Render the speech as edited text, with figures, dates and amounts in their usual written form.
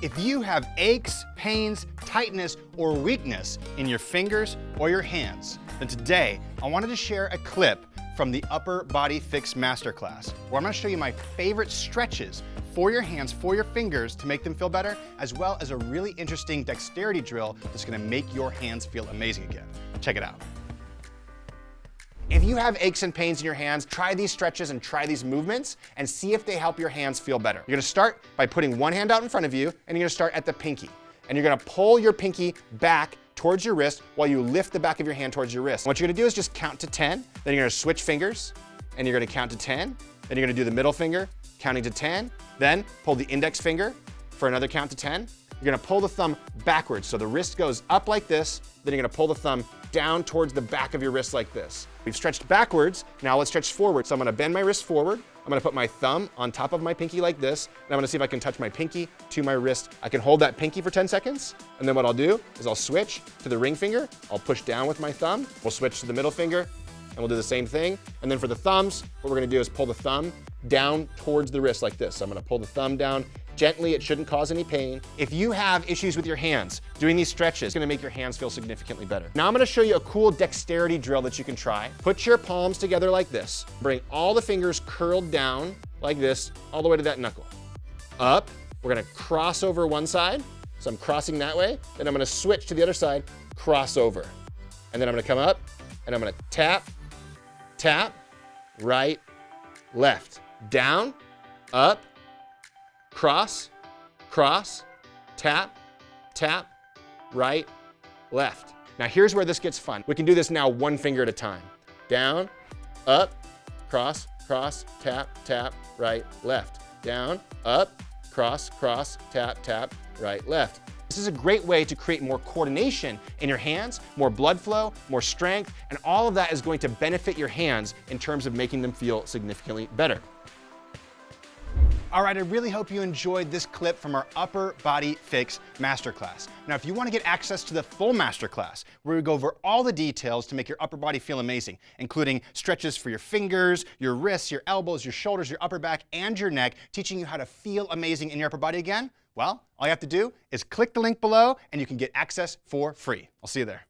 If you have aches, pains, tightness, or weakness in your fingers or your hands, then today I wanted to share a clip from the Upper Body Fix Masterclass, where I'm gonna show you my favorite stretches for your hands, for your fingers to make them feel better, as well as a really interesting dexterity drill that's gonna make your hands feel amazing again. Check it out. If you have aches and pains in your hands, try these stretches and try these movements and see if they help your hands feel better. You're gonna start by putting one hand out in front of you, and you're gonna start at the pinky. And you're gonna pull your pinky back towards your wrist while you lift the back of your hand towards your wrist. What you're gonna do is just count to 10, then you're gonna switch fingers, and you're gonna count to 10, then you're gonna do the middle finger, counting to 10, then pull the index finger for another count to 10. You're gonna pull the thumb backwards, so the wrist goes up like this, then you're gonna pull the thumb down towards the back of your wrist like this. We've stretched backwards, now let's stretch forward. So I'm gonna bend my wrist forward, I'm gonna put my thumb on top of my pinky like this, and I'm gonna see if I can touch my pinky to my wrist. I can hold that pinky for 10 seconds, and then what I'll do is I'll switch to the ring finger, I'll push down with my thumb, we'll switch to the middle finger, and we'll do the same thing. And then for the thumbs, what we're gonna do is pull the thumb down towards the wrist like this. So I'm gonna pull the thumb down gently, it shouldn't cause any pain. If you have issues with your hands, doing these stretches is gonna make your hands feel significantly better. Now I'm gonna show you a cool dexterity drill that you can try. Put your palms together like this. Bring all the fingers curled down like this, all the way to that knuckle. Up, we're gonna cross over one side. So I'm crossing that way, then I'm gonna switch to the other side, cross over. And then I'm gonna come up, and I'm gonna tap, tap, right, left, down, up, cross, cross, tap, tap, right, left. Now here's where this gets fun. We can do this now one finger at a time. Down, up, cross, cross, tap, tap, right, left. Down, up, cross, cross, tap, tap, right, left. This is a great way to create more coordination in your hands, more blood flow, more strength, and all of that is going to benefit your hands in terms of making them feel significantly better. All right, I really hope you enjoyed this clip from our Upper Body Fix Masterclass. Now, if you want to get access to the full masterclass, where we go over all the details to make your upper body feel amazing, including stretches for your fingers, your wrists, your elbows, your shoulders, your upper back, and your neck, teaching you how to feel amazing in your upper body again, well, all you have to do is click the link below and you can get access for free. I'll see you there.